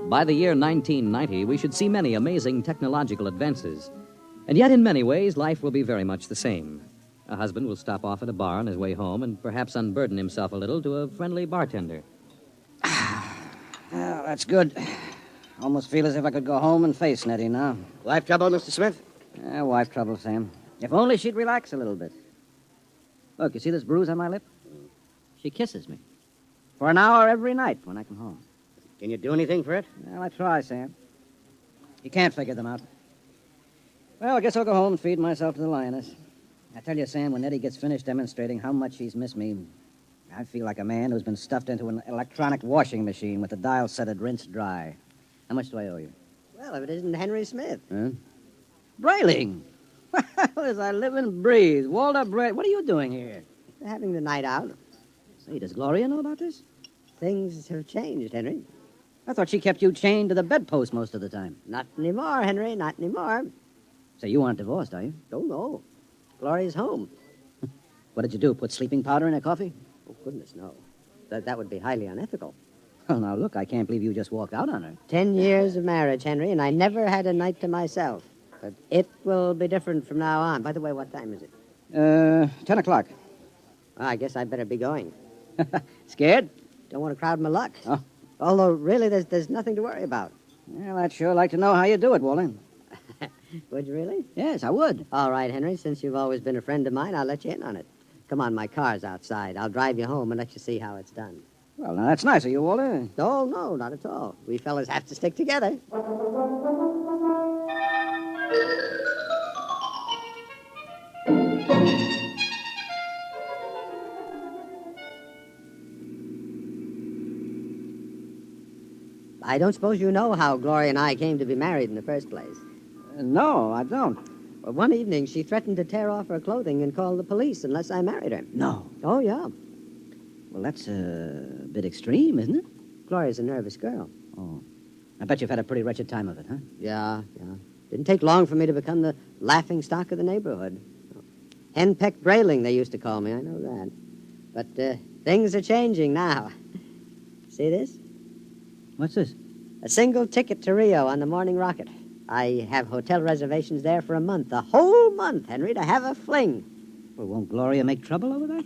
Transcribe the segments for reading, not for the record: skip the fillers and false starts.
By the year 1990, we should see many amazing technological advances. And yet, in many ways, life will be very much the same. A husband will stop off at a bar on his way home and perhaps unburden himself a little to a friendly bartender. Well, that's good. Almost feel as if I could go home and face Nettie now. Life trouble, Mr. Smith? Wife trouble, Sam. If only she'd relax a little bit. Look, you see this bruise on my lip? She kisses me. For an hour every night when I come home. Can you do anything for it? Well, I try, Sam. You can't figure them out. Well, I guess I'll go home and feed myself to the lioness. I tell you, Sam, when Nettie gets finished demonstrating how much she's missed me, I feel like a man who's been stuffed into an electronic washing machine with the dial set at rinse dry. How much do I owe you? Well, if it isn't Henry Smith. Huh? Brayling! Well, as I live and breathe. Walter Bray, what are you doing here? Having the night out. Say, does Gloria know about this? Things have changed, Henry. I thought she kept you chained to the bedpost most of the time. Not anymore, Henry, not anymore. So you aren't divorced, are you? Oh, no. Gloria's home. What did you do, put sleeping powder in her coffee? Oh, goodness, no. That would be highly unethical. Well, now, look, I can't believe you just walked out on her. 10 years of marriage, Henry, and I never had a night to myself. But it will be different from now on. By the way, what time is it? 10 o'clock. Well, I guess I'd better be going. Scared? Don't want to crowd my luck. Oh. Although, really, there's nothing to worry about. Well, I'd sure like to know how you do it, Walter. Would you really? Yes, I would. All right, Henry, since you've always been a friend of mine, I'll let you in on it. Come on, my car's outside. I'll drive you home and let you see how it's done. Well, now, that's nice of you, Walter. No, not at all. We fellas have to stick together. I don't suppose you know how Gloria and I came to be married in the first place. No, I don't. Well, one evening, she threatened to tear off her clothing and call the police unless I married her. No. Oh, yeah. Well, that's a bit extreme, isn't it? Gloria's a nervous girl. Oh. I bet you've had a pretty wretched time of it, huh? Yeah. Didn't take long for me to become the laughing stock of the neighborhood. Henpecked Brayling, they used to call me, I know that. But things are changing now. See this? What's this? A single ticket to Rio on the morning rocket. I have hotel reservations there for a month. A whole month, Henry, to have a fling. Well, won't Gloria make trouble over that?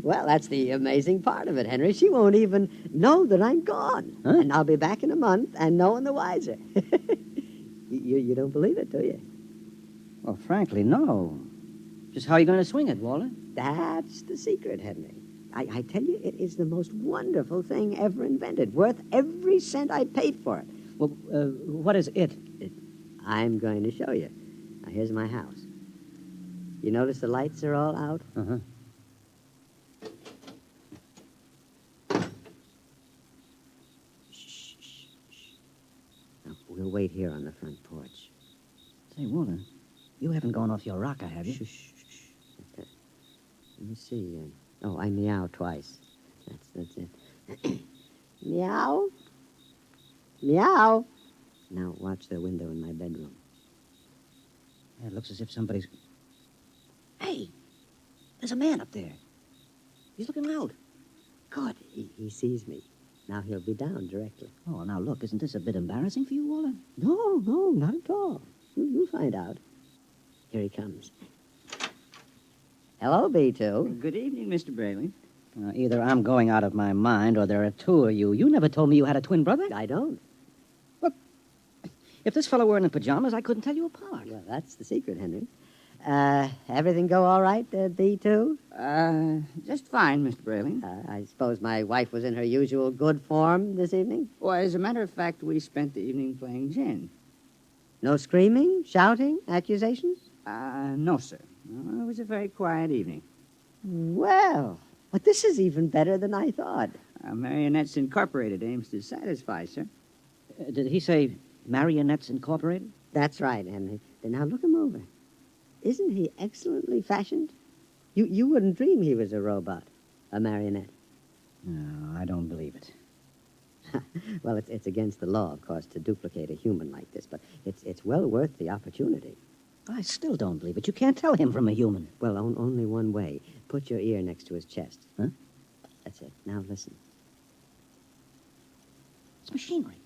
Well, that's the amazing part of it, Henry. She won't even know that I'm gone. Huh? And I'll be back in a month and no one the wiser. You don't believe it, do you? Well, frankly, no. Just how are you going to swing it, Walter? That's the secret, Henry. I tell you, it is the most wonderful thing ever invented. Worth every cent I paid for it. Well, what is it? I'm going to show you. Now, here's my house. You notice the lights are all out? Uh-huh. Shh. Now, we'll wait here on the front porch. Say, Walter, you haven't gone off your rocker, have you? Shh. Let me see. I meow twice. That's it. Meow. Meow. Now, watch the window in my bedroom. Yeah, it looks as if somebody's... Hey, there's a man up there. He's looking out. Good. He sees me. Now he'll be down directly. Oh, now look, isn't this a bit embarrassing for you, Walter? No, not at all. You'll find out. Here he comes. Hello, B2. Good evening, Mr. Brayling. Either I'm going out of my mind or there are two of you. You never told me you had a twin brother. I don't. Look, if this fellow weren't in pajamas, I couldn't tell you apart. Well, that's the secret, Henry. Everything go all right, B2? Just fine, Mr. Brayling. I suppose my wife was in her usual good form this evening? Well, as a matter of fact, we spent the evening playing gin. No screaming, shouting, accusations? No, sir. No, it was a very quiet evening. Well, but this is even better than I thought. Marionettes Incorporated aims to satisfy, sir. Did he say Marionettes Incorporated? That's right, Henry. Now look him over. Isn't he excellently fashioned? You wouldn't dream he was a robot, a marionette. No, I don't believe it. Well, it's against the law, of course, to duplicate a human like this, but it's well worth the opportunity. I still don't believe it. You can't tell him from a human. Well, only one way. Put your ear next to his chest. Huh? That's it. Now listen. It's machinery.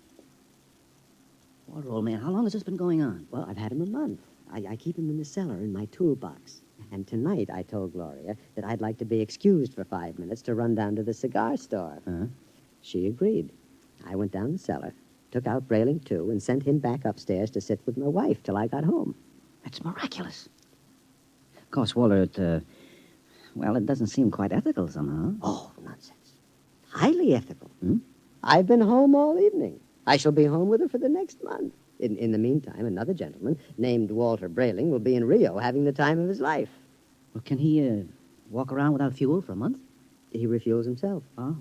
Walter, old man, how long has this been going on? Well, I've had him a month. I keep him in the cellar in my toolbox. And tonight I told Gloria that I'd like to be excused for 5 minutes to run down to the cigar store. Huh? She agreed. I went down the cellar, took out Brayling, too, and sent him back upstairs to sit with my wife till I got home. That's miraculous. Of course, Walter, it doesn't seem quite ethical somehow. Oh, nonsense. Highly ethical. Hmm? I've been home all evening. I shall be home with her for the next month. In the meantime, another gentleman named Walter Brayling will be in Rio having the time of his life. Well, can he walk around without fuel for a month? He refuels himself. Oh.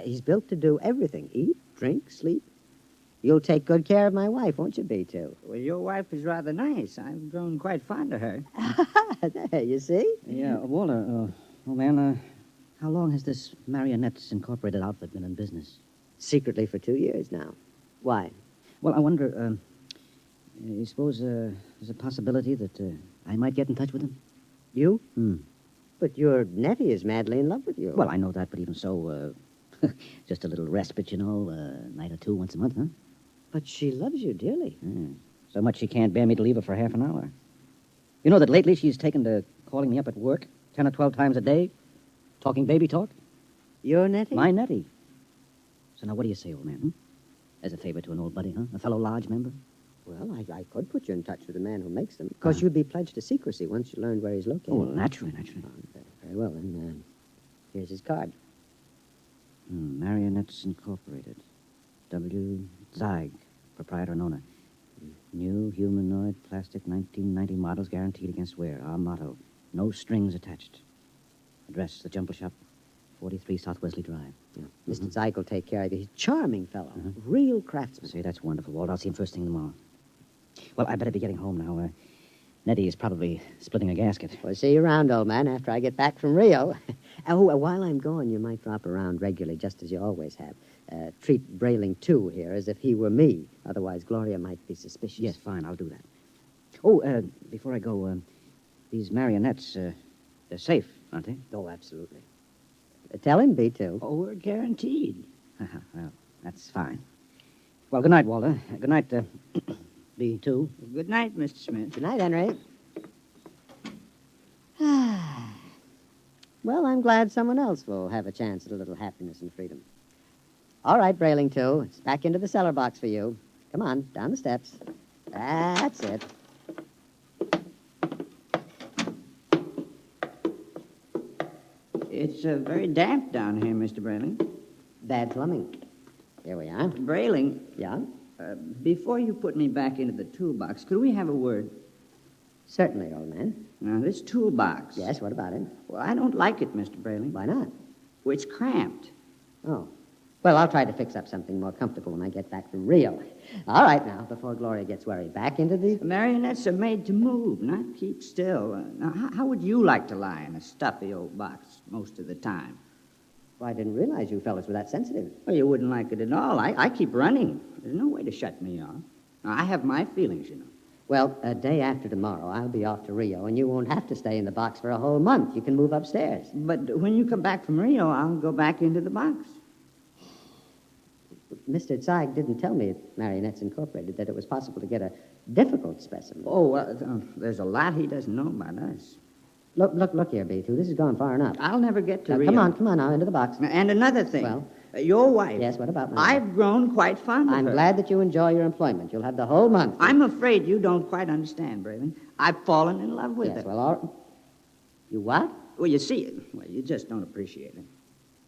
He's built to do everything. Eat, drink, sleep. You'll take good care of my wife, won't you, B2? Well, your wife is rather nice. I've grown quite fond of her. There, you see? Yeah, Walter, old man, how long has this Marionettes Incorporated outfit been in business? Secretly for 2 years now. Why? Well, I wonder, you suppose there's a possibility that I might get in touch with him? You? Hmm. But your Nettie is madly in love with you. Well, I know that, but even so, just a little respite, you know, a night or two once a month, huh? But she loves you dearly. Yeah. So much she can't bear me to leave her for half an hour. You know that lately she's taken to calling me up at work 10 or 12 times a day, talking baby talk? Your Nettie? My Nettie. So now what do you say, old man, hmm? As a favor to an old buddy, huh? A fellow lodge member? Well, I could put you in touch with the man who makes them. Of course, you'd be pledged to secrecy once you learned where he's located. Oh, well, naturally. Very well, then. Here's his card. Marionettes Incorporated. W. Zeig, proprietor and owner. New humanoid plastic 1990 models guaranteed against wear. Our motto, no strings attached. Address, the Jumble Shop, 43 South Wesley Drive. Yeah. Mr. Zeig will take care of you. He's a charming fellow. Real craftsman. Say, that's wonderful, Walt. I'll see him first thing tomorrow. Well, I better be getting home now. Nettie is probably splitting a gasket. Well, see you around, old man, after I get back from Rio. Oh, while I'm gone, you might drop around regularly, just as you always have. Treat Brayling, too, here, as if he were me. Otherwise, Gloria might be suspicious. Yes, fine, I'll do that. Oh, before I go, these marionettes, they're safe, aren't they? Oh, absolutely. Tell him, B2. Oh, we're guaranteed. Well, that's fine. Well, good night, Walter. Good night, B2. Good night, Mr. Smith. Good night, Henry. Well, I'm glad someone else will have a chance at a little happiness and freedom. All right, Brayling, too. It's back into the cellar box for you. Come on, down the steps. That's it. It's very damp down here, Mr. Brayling. Bad plumbing. Here we are. Brayling, Yeah? before you put me back into the toolbox, could we have a word? Certainly, old man. Now, this toolbox. Yes, what about it? Well, I don't like it, Mr. Brayling. Why not? Well, it's cramped. Oh. Well, I'll try to fix up something more comfortable when I get back from Rio. All right, now, before Gloria gets worried. Back into the... Marionettes are made to move, not keep still. Now, how would you like to lie in a stuffy old box most of the time? Well, I didn't realize you fellas were that sensitive. Well, you wouldn't like it at all. I keep running. There's no way to shut me off. Now, I have my feelings, you know. Well, a day after tomorrow, I'll be off to Rio, and you won't have to stay in the box for a whole month. You can move upstairs. But when you come back from Rio, I'll go back into the box. Mr. Zeig didn't tell me at Marionettes Incorporated that it was possible to get a difficult specimen. Oh, well, there's a lot he doesn't know about us. Look here, B2. This has gone far enough. I'll never get to Now, Rio. come on now, into the box. And another thing. Well? Your wife. Yes, what about my wife? I've grown quite fond of I'm her. glad that you enjoy your employment. You'll have the whole month. I'm afraid you don't quite understand, Brayling. I've fallen in love with Yes, her. well, all right. You what? Well, you see it. Well, you just don't appreciate it.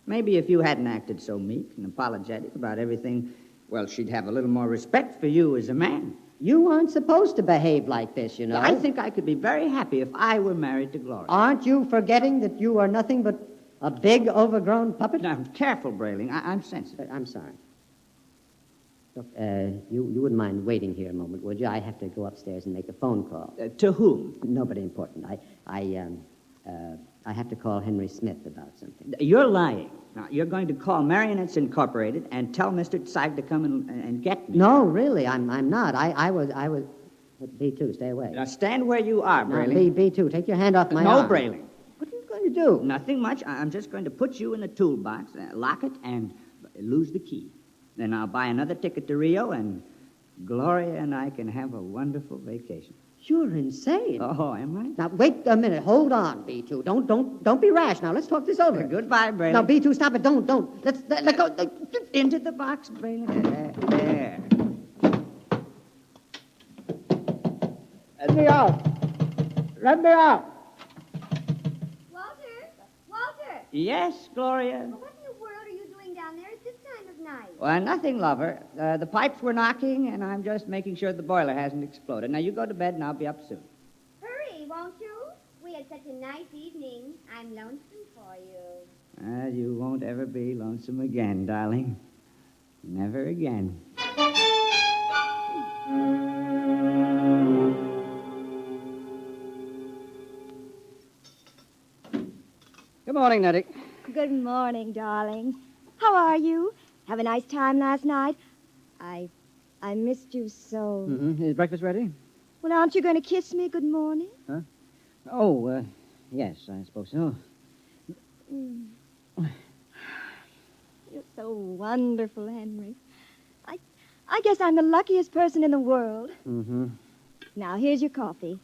Maybe if you hadn't acted so meek and apologetic about everything, well, she'd have a little more respect for you as a man. You aren't supposed to behave like this, you know. I think I could be very happy if I were married to Gloria. Aren't you forgetting that you are nothing but a big, overgrown puppet? Now, careful, Brayling. I'm sensitive. I'm sorry. Look, you wouldn't mind waiting here a moment, would you? I have to go upstairs and make a phone call. To whom? Nobody important. I have to call Henry Smith about something. You're lying. Now, you're going to call Marionettes Incorporated and tell Mr. Zeig to come and get me. No, really, I'm not. I was. B2, stay away. Now, stand where you are, Now, Brayling. B2, take your hand off my No, arm. Brayling. What are you going to do? Nothing much. I'm just going to put you in the toolbox, lock it, and lose the key. Then I'll buy another ticket to Rio, and Gloria and I can have a wonderful vacation. You're insane. Oh, am I? Now, wait a minute. Hold on, B2. Don't be rash. Now, let's talk this over. Goodbye, Brayling. Now, B2, stop it. Don't. Let go. Into the box, Brayling. There. Let me out. Let me out. Walter! Yes, Gloria? Well, what in the world are you doing down there at this time of night? Well, nothing, lover. The pipes were knocking, and I'm just making sure the boiler hasn't exploded. Now, you go to bed, and I'll be up soon. Hurry, won't you? We had such a nice evening. I'm lonesome for you. You won't ever be lonesome again, darling. Never again. Good morning, Nettie. Good morning, darling. How are you? Have a nice time last night? I missed you so. Mm-hmm. Is breakfast ready? Well, aren't you going to kiss me good morning? Oh, yes, I suppose so. You're so wonderful, Henry. I guess I'm the luckiest person in the world. Mm-hmm. Now, here's your coffee.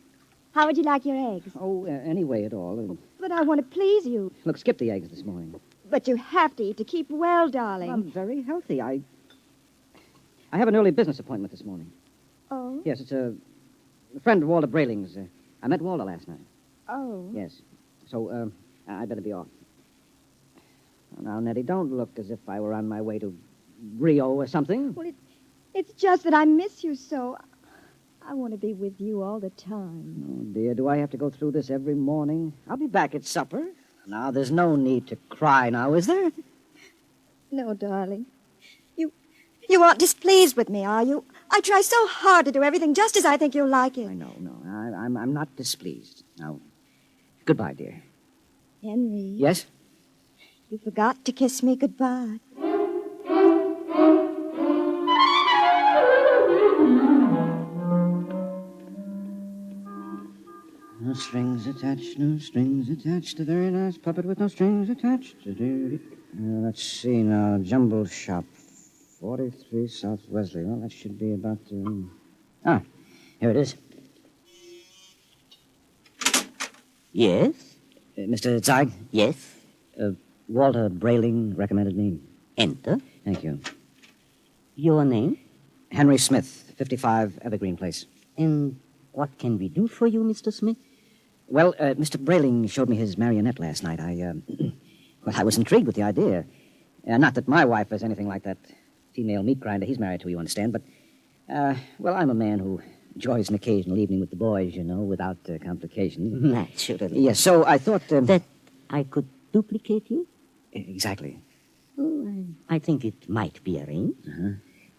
How would you like your eggs? Oh, any way at all. But I want to please you. Look, skip the eggs this morning. But you have to eat to keep well, darling. I'm very healthy. I have an early business appointment this morning. Oh? Yes, it's a friend of Walter Brayling's. I met Walter last night. Oh. Yes. So, I'd better be off. Now, Nettie, don't look as if I were on my way to Rio or something. Well, it's just that I miss you so. I want to be with you all the time. Oh, dear, do I have to go through this every morning? I'll be back at supper. Now, there's no need to cry now, is there? No, darling. You aren't displeased with me, are you? I try so hard to do everything just as I think you'll like it. I know, no. I'm not displeased. Now, goodbye, dear. Henry. Yes? You forgot to kiss me goodbye. No strings attached, no strings attached. A very nice puppet with no strings attached. Let's see now. Jumble Shop, 43 South Wesley. Well, that should be about... here it is. Yes? Mr. Zeig? Yes? Walter Brayling recommended me. Enter. Thank you. Your name? Henry Smith, 55 Evergreen Place. And what can we do for you, Mr. Smith? Well, Mr. Brayling showed me his marionette last night. I was intrigued with the idea. Not that my wife is anything like that female meat grinder he's married to, you understand, but, I'm a man who enjoys an occasional evening with the boys, you know, without complications. Naturally. Yes, so I thought... That I could duplicate you? Exactly. Oh, I think it might be arranged. Uh-huh.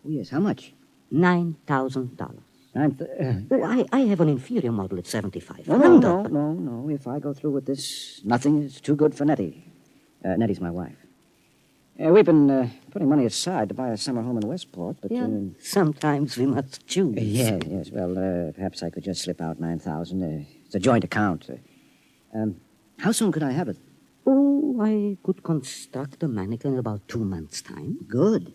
Oh, yes, how much? $9,000. I have an inferior model at $7,500. No. If I go through with this, nothing is too good for Nettie. Nettie's my wife. We've been putting money aside to buy a summer home in Westport, but... Sometimes we must choose. Yes. Well, perhaps I could just slip out $9,000. It's a joint account. How soon could I have it? Oh, I could construct a mannequin in about 2 months' time. Good.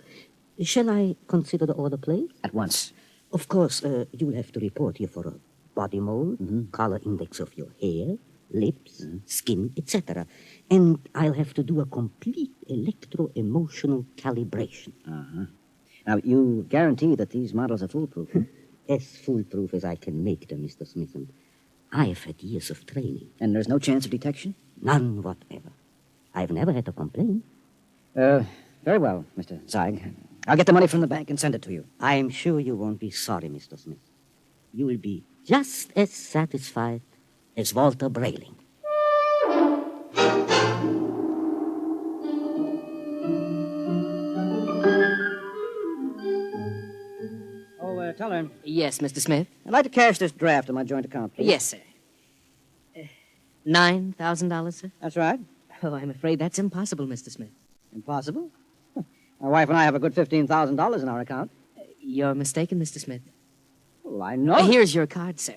Shall I consider the order placed? At once. Of course, you'll have to report here for a body mold, color index of your hair, lips, skin, etc. And I'll have to do a complete electro-emotional calibration. Uh-huh. Now, you guarantee that these models are foolproof? Huh? As foolproof as I can make them, Mr. Smith. And I've had years of training. And there's no chance of detection? None whatever. I've never had a complaint. Very well, Mr. Zeig. I'll get the money from the bank and send it to you. I'm sure you won't be sorry, Mr. Smith. You will be just as satisfied as Walter Brayling. Oh, Teller, Yes, Mr. Smith. I'd like to cash this draft on my joint account, please. Yes, sir. $9,000, sir? That's right. Oh, I'm afraid that's impossible, Mr. Smith. Impossible? My wife and I have a good $15,000 in our account. You're mistaken, Mr. Smith. Well, Well, I know. Here's your card, sir.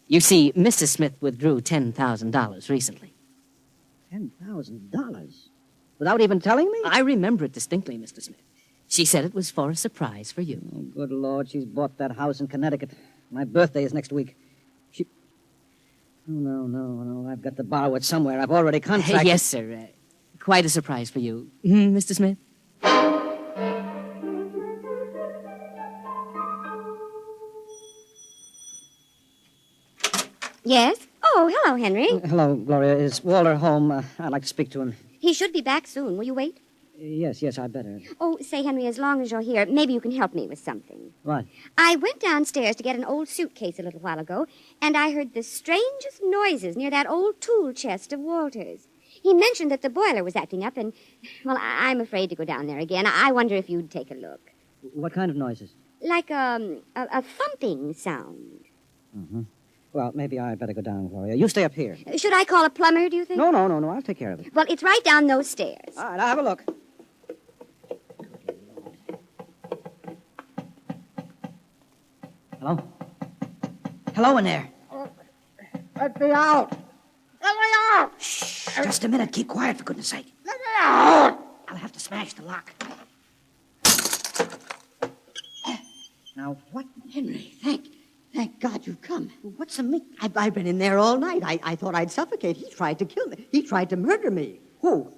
You see, Mrs. Smith withdrew $10,000 recently. $10,000? Without even telling me? I remember it distinctly, Mr. Smith. She said it was for a surprise for you. Oh, good Lord, she's bought that house in Connecticut. My birthday is next week. Oh, no. I've got to borrow it somewhere. I've already contracted... Yes, sir. Quite a surprise for you. Mr. Smith? Yes? Oh, hello, Henry. Hello, Gloria. Is Walter home? I'd like to speak to him. He should be back soon. Will you wait? Yes, I better. Oh, say, Henry, as long as you're here, maybe you can help me with something. What? I went downstairs to get an old suitcase a little while ago, and I heard the strangest noises near that old tool chest of Walter's. He mentioned that the boiler was acting up, and, well, I'm afraid to go down there again. I wonder if you'd take a look. What kind of noises? Like a thumping sound. Mm-hmm. Well, maybe I'd better go down, Gloria. You stay up here. Should I call a plumber, do you think? No. I'll take care of it. Well, it's right down those stairs. All right, I'll have a look. Hello? Hello in there. Let me out! Let me out! Shh, just a minute. Keep quiet, for goodness sake. Let me out! I'll have to smash the lock. Now, what? Henry, thank God you've come. What's the meat? I've been in there all night. I thought I'd suffocate. He tried to kill me. He tried to murder me. Who?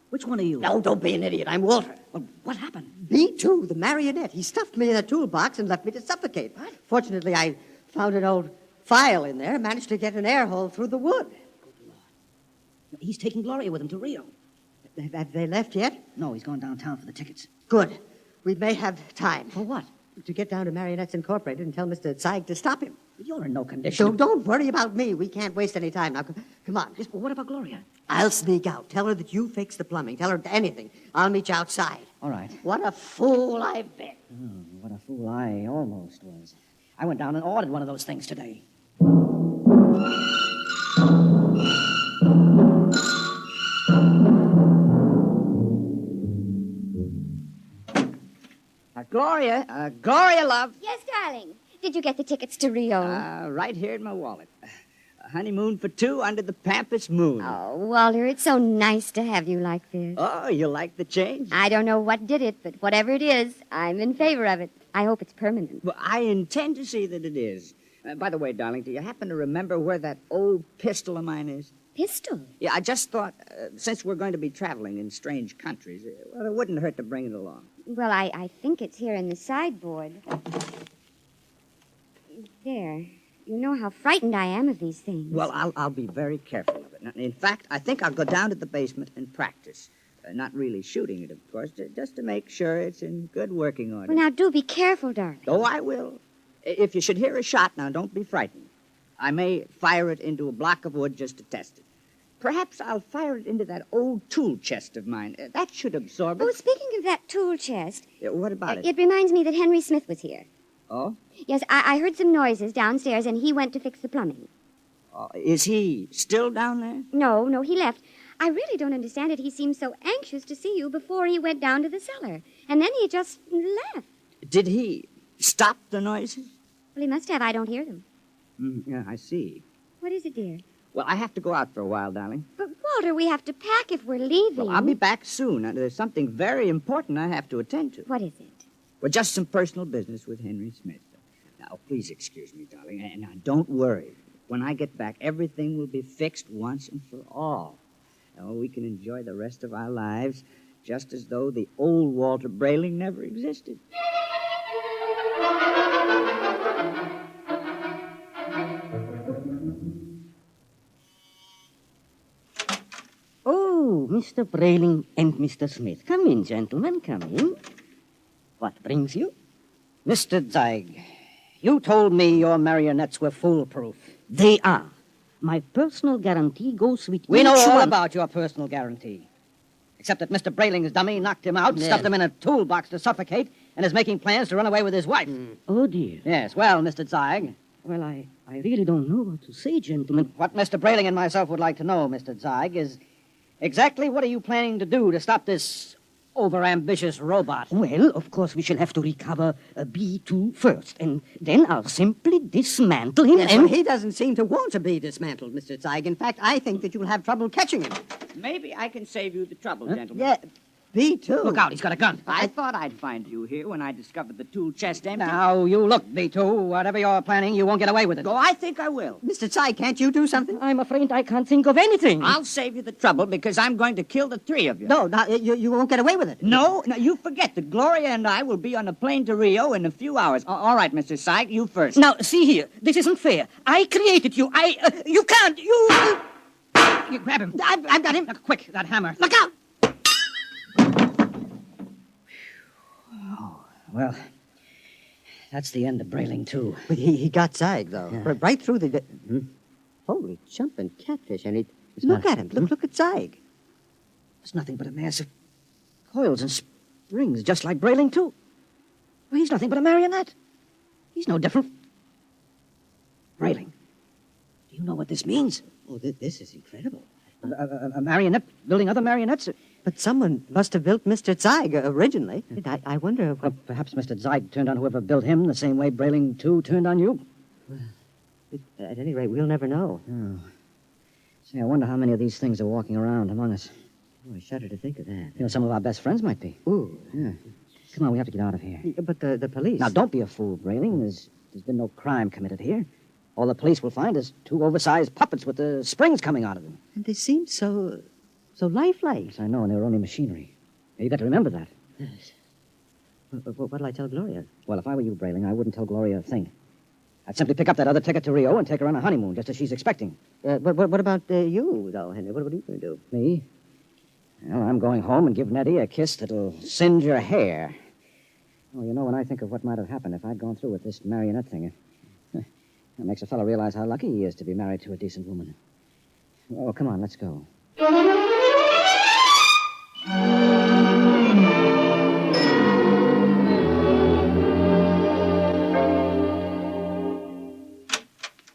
Which one of you? No, don't be an idiot. I'm Walter. Well, what happened? Me too, the marionette. He stuffed me in a toolbox and left me to suffocate. What? Fortunately, I found an old file in there and managed to get an air hole through the wood. He's taking Gloria with him to Rio. Have they left yet? No, he's gone downtown for the tickets. Good. We may have time. For what? To get down to Marionettes Incorporated and tell Mr. Zeig to stop him. You're in no condition. Don't worry about me. We can't waste any time. Now, come on. Yes, but what about Gloria? I'll sneak out. Tell her that you fixed the plumbing. Tell her anything. I'll meet you outside. All right. What a fool I've been. Oh, what a fool I almost was. I went down and ordered one of those things today. Gloria, love. Yes, darling. Did you get the tickets to Rio? Right here in my wallet. A honeymoon for two under the Pampas moon. Oh, Walter, it's so nice to have you like this. Oh, you like the change? I don't know what did it, but whatever it is, I'm in favor of it. I hope it's permanent. Well, I intend to see that it is. By the way, darling, do you happen to remember where that old pistol of mine is? Pistol? Yeah, I just thought, since we're going to be traveling in strange countries, well, it wouldn't hurt to bring it along. Well, I think it's here in the sideboard. There. You know how frightened I am of these things. Well, I'll be very careful of it. Now, in fact, I think I'll go down to the basement and practice. Not really shooting it, of course, just to make sure it's in good working order. Well, now, do be careful, darling. Oh, I will. If you should hear a shot, now, don't be frightened. I may fire it into a block of wood just to test it. Perhaps I'll fire it into that old tool chest of mine. That should absorb it. Oh, speaking of that tool chest... What about it? It reminds me that Henry Smith was here. Oh? Yes, I heard some noises downstairs, and he went to fix the plumbing. Is he still down there? No, he left. I really don't understand it. He seemed so anxious to see you before he went down to the cellar. And then he just left. Did he stop the noises? Well, he must have. I don't hear them. Yeah, I see. What is it, dear? Well, I have to go out for a while, darling. But, Walter, we have to pack if we're leaving. Well, I'll be back soon. There's something very important I have to attend to. What is it? Well, just some personal business with Henry Smith. Now, please excuse me, darling. And now, don't worry. When I get back, everything will be fixed once and for all. Now, we can enjoy the rest of our lives just as though the old Walter Brayling never existed. Oh, Mr. Brayling and Mr. Smith. Come in, gentlemen, come in. What brings you? Mr. Zeig, you told me your marionettes were foolproof. They are. My personal guarantee goes with We each know all one. about your personal guarantee. Except that Mr. Brayling's dummy knocked him out, stuffed him in a toolbox to suffocate, and is making plans to run away with his wife. Oh, dear. Yes, well, Mr. Zeig. Well, I really don't know what to say, gentlemen. What Mr. Brayling and myself would like to know, Mr. Zeig, is exactly what are you planning to do to stop this overambitious robot. Well, of course, we shall have to recover B2 first, and then I'll simply dismantle him Yes, and... well, he doesn't seem to want to be dismantled, Mr. Zeig. In fact, I think that you'll have trouble catching him. Maybe I can save you the trouble, gentlemen. Yeah, B2. Look out, he's got a gun. I thought I'd find you here when I discovered the tool chest empty. Now, you look, B2. Whatever you're planning, you won't get away with it. Oh, I think I will. Mr. Zeig, can't you do something? I'm afraid I can't think of anything. I'll save you the trouble because I'm going to kill the three of you. No, you won't get away with it. No, you forget that Gloria and I will be on a plane to Rio in a few hours. All right, Mr. Syke, you first. Now, see here. This isn't fair. I created you. You can't. You grab him. I've got him. Now, quick, that hammer. Look out! Well, that's the end of Brayling, too. But he got Zeig, though. Yeah. Right through the... Holy jumping catfish. And look not- at him. Look at Zeig. It's nothing but a mass of coils and springs, just like Brayling, too. Well, he's nothing but a marionette. He's no different. Brayling, do you know what this means? Oh, this is incredible. A marionette building other marionettes? But someone must have built Mr. Zeig originally. I wonder what... Well, perhaps Mr. Zeig turned on whoever built him the same way Brayling, too, turned on you. At any rate, we'll never know. Oh. Say, I wonder how many of these things are walking around among us. Oh, I shudder to think of that. You know, some of our best friends might be. Ooh. Yeah. Come on, we have to get out of here. But the police... Now, don't be a fool, Brayling. There's been no crime committed here. All the police will find is two oversized puppets with the springs coming out of them. And they seem so lifelike. Yes, I know, and they're only machinery. You got to remember that. Yes. What'll I tell Gloria? Well, if I were you, Brayling, I wouldn't tell Gloria a thing. I'd simply pick up that other ticket to Rio and take her on a honeymoon, just as she's expecting. But what about you, though, Henry? What are you going to do? Me? Well, I'm going home and give Nettie a kiss that'll singe her hair. Oh, you know, when I think of what might have happened if I'd gone through with this marionette thing, it makes a fellow realize how lucky he is to be married to a decent woman. Oh, come on, let's go.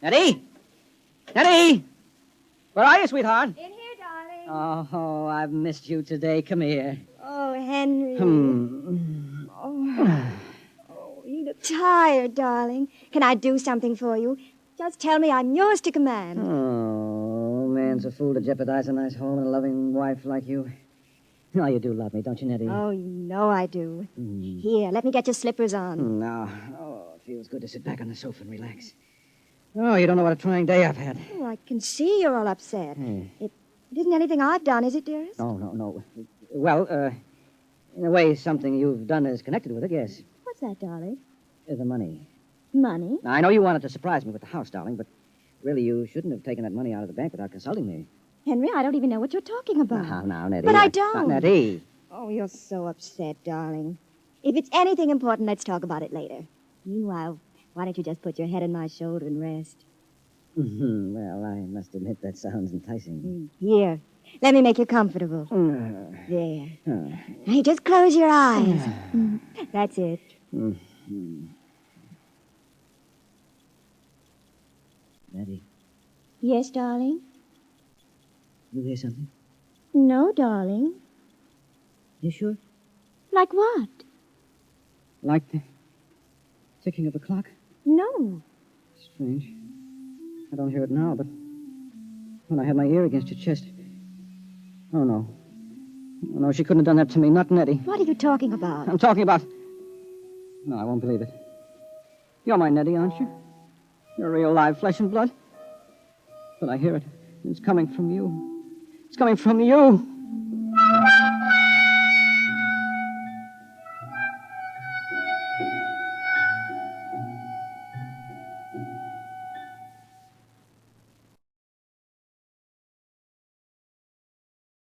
Nettie? Nettie! Where are you, sweetheart? In here, darling. Oh, I've missed you today. Come here. Oh, Henry. Oh. Oh, you look tired, darling. Can I do something for you? Just tell me I'm yours to command. Oh, man's a fool to jeopardize a nice home and a loving wife like you. Oh, you do love me, don't you, Nettie? Oh, you know I do. Here, let me get your slippers on. Now, it feels good to sit back on the sofa and relax. Oh, you don't know what a trying day I've had. Oh, I can see you're all upset. It isn't anything I've done, is it, dearest? No. Well, in a way, something you've done is connected with it, yes. What's that, darling? The money. Money? Now, I know you wanted to surprise me with the house, darling, but really you shouldn't have taken that money out of the bank without consulting me. Henry, I don't even know what you're talking about. Now, Nettie. But I don't. Nettie. Oh, you're so upset, darling. If it's anything important, let's talk about it later. Meanwhile, why don't you just put your head on my shoulder and rest? Well, I must admit that sounds enticing. Here, let me make you comfortable. There. Hey, just close your eyes. That's it. Nettie, Yes, darling? you hear something? No, darling. You sure? Like what? Like the ticking of a clock? No. Strange. I don't hear it now, but when I had my ear against your chest. Oh, no. Oh, no, she couldn't have done that to me. Not Nettie. What are you talking about? I'm talking about... No, I won't believe it. You're my Nettie, aren't you? You're real live flesh and blood. But I hear it. It's coming from you. It's coming from you.